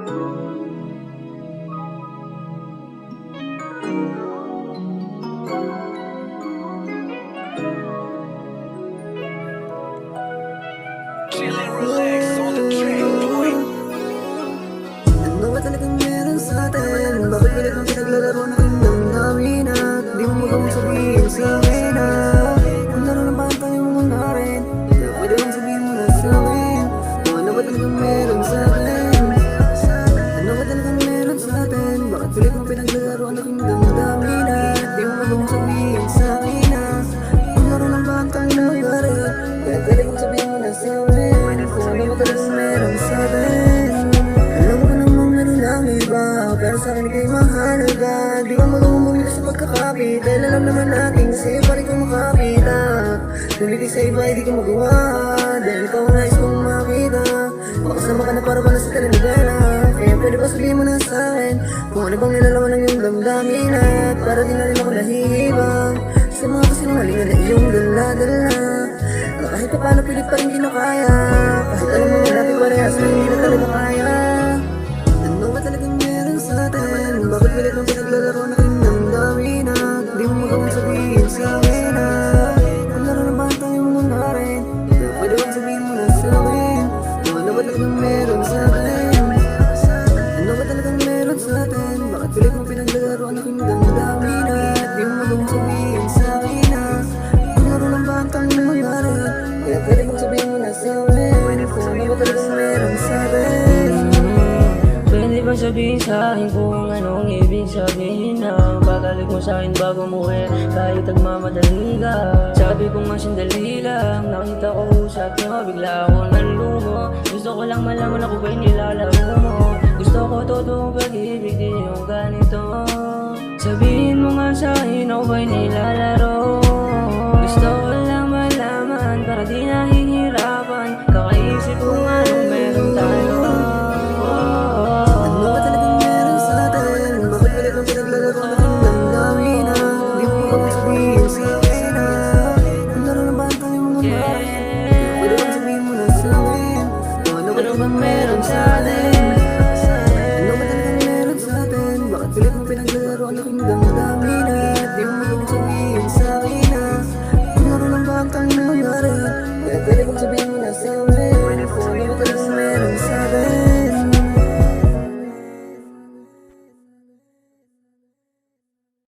Relax on the track, boy. Ano ba talagang meron sa atin? Bakit pilit mong pinaglalaro na kinamdamin at di mo magawang sabihin sa akin na kung laro na ba tayo mong rin? Kaya pwede bang sabihin mo na sa akin kung ano ba talagang meron sa atin? Ano ba talagang meron sa atin? Bakit pilit mong pinaglalaro na kinamdamin at di mo magawang sabihin sa akin na kung laro na ba tayo mong rin? Kaya pwede bang sabihin mo na sa akin kung ano ba talagang meron sa atin? Alam ko namang meron lang iba, pero sa akin ika'y mahalaga. Di ka magumuli sa pagkakapit, dahil alam naman natin sa'yo pa rin kong makapita. Tumitig sa iba, hindi ko magawa, dahil ikaw ang nais kong makita. Makasama ka na para ba na sa telenovela. Kaya pwede ba sabihin mo na sa akin kung ano bang nilalaman ng iyong damdamin, at para di na rin ako nahihibang sa mga kasinungalingan na iyong dala-dala. Kahit pa paano pilit pa rin kinakaya, kahit alam mo natin parehas na hindi na talaga kaya. Ano ba talagang meron sa atin? Bakit pilit mong pinaglalaro na kinamdamin at di mo magawang sabihin sa akin na kung laro na ba tayo mong rin? Kaya pwede bang sabihin mo na sa akin kung ano ba talagang meron sa atin? Ano ba talagang meron sa atin? Bakit pilit mong pinaglalaro na kinamdamin at di mo magawang sabihin sa akin na kung laro na ba tayo mong rin? Kaya pwede bang sabihin mo na sa akin kung ano ba talagang meron sa atin? Pwede ba sabihin sa akin kung anong ibig sabihin na pagalik mo sa akin bago umuwi kahit nagmamadali ka? Sabi ko nga sandali lang, nakita ko usap nyo, bigla ako nanlumo. Gusto ko lang malaman ako ba'y nilalaro mo. Gusto ko totoong pag-ibig, di yung ganito. Sabihin mo nga sa akin ako ba'y nilalaro